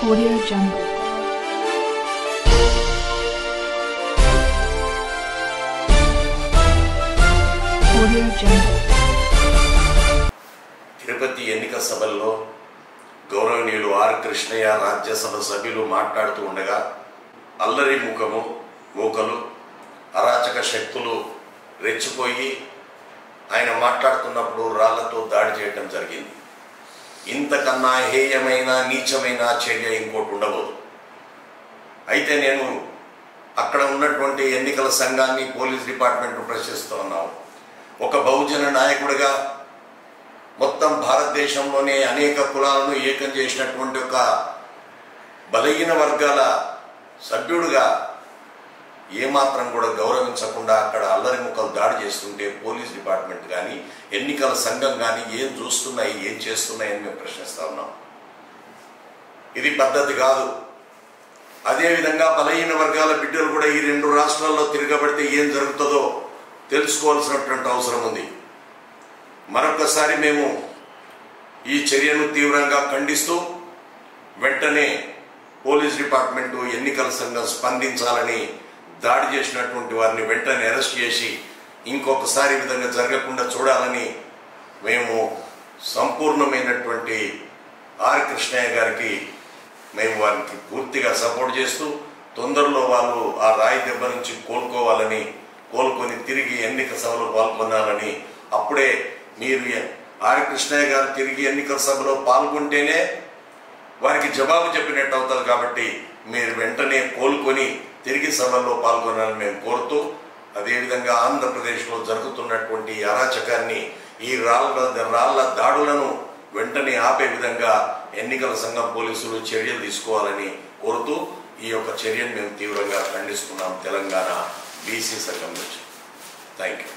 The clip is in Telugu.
Audio Jungle. Audio Jungle. Tirupati ఎన్నిక సభల్లో గౌరవనీయులు ఆర్ కృష్ణయ్య రాజ్యసభ సభ్యులు మాట్లాడుతూ ఉండగా అల్లరి ముఖము మూకలు అరాచక శక్తులు రెచ్చిపోయి ఆయన మాట్లాడుతున్నప్పుడు రాళ్లతో దాడి చేయడం జరిగింది. ఇంతకన్నా హేయమైన నీచమైన చర్య ఇంకోటి ఉండబోదు. అయితే నేను అక్కడ ఉన్నటువంటి ఎన్నికల సంఘాన్ని పోలీస్ డిపార్ట్మెంట్ ప్రశ్నిస్తూ ఉన్నాను. ఒక బహుజన నాయకుడిగా మొత్తం భారతదేశంలోనే అనేక కులాలను ఏకం చేసినటువంటి ఒక బలహీన వర్గాల సభ్యుడిగా ఏమాత్రం కూడా గౌరవించకుండా అక్కడ అల్లరి ముక్కలు దాడి చేస్తుంటే పోలీస్ డిపార్ట్మెంట్ కానీ ఎన్నికల సంఘం కానీ ఏం చూస్తున్నాయి, ఏం చేస్తున్నాయని మేము ప్రశ్నిస్తా ఉన్నాం. ఇది పద్ధతి కాదు. అదేవిధంగా బలహీన వర్గాల బిడ్డలు కూడా ఈ రెండు రాష్ట్రాల్లో తిరగబడితే ఏం జరుగుతుందో తెలుసుకోవాల్సినటువంటి అవసరం ఉంది. మరొకసారి మేము ఈ చర్యను తీవ్రంగా ఖండిస్తూ వెంటనే పోలీస్ డిపార్ట్మెంటు ఎన్నికల సంఘం స్పందించాలని, దాడి చేసినటువంటి వారిని వెంటనే అరెస్ట్ చేసి ఇంకొకసారి ఈ విధంగా జరగకుండా చూడాలని మేము సంపూర్ణమైనటువంటి ఆర్ కృష్ణయ్య గారికి మేము వారికి పూర్తిగా సపోర్ట్ చేస్తూ తొందరలో వాళ్ళు ఆ రాయి దెబ్బ నుంచి కోలుకొని తిరిగి ఎన్నిక సభలో పాల్గొనాలని, అప్పుడే మీరు ఆర్ కృష్ణయ్య గారు తిరిగి ఎన్నికల సభలో పాల్గొంటేనే వారికి జవాబు చెప్పినట్టు అవుతుంది. కాబట్టి మీరు వెంటనే కోలుకొని తిరిగి సభల్లో పాల్గొనాలని మేము కోరుతూ, అదేవిధంగా ఆంధ్రప్రదేశ్లో జరుగుతున్నటువంటి అరాచకాన్ని, ఈ రాళ్ల దాడులను వెంటనే ఆపే విధంగా ఎన్నికల సంఘం పోలీసులు చర్యలు తీసుకోవాలని కోరుతూ ఈ యొక్క చర్యను మేము తీవ్రంగా ఖండిస్తున్నాం తెలంగాణ బీసీ సంఘం నుంచి. Thank you.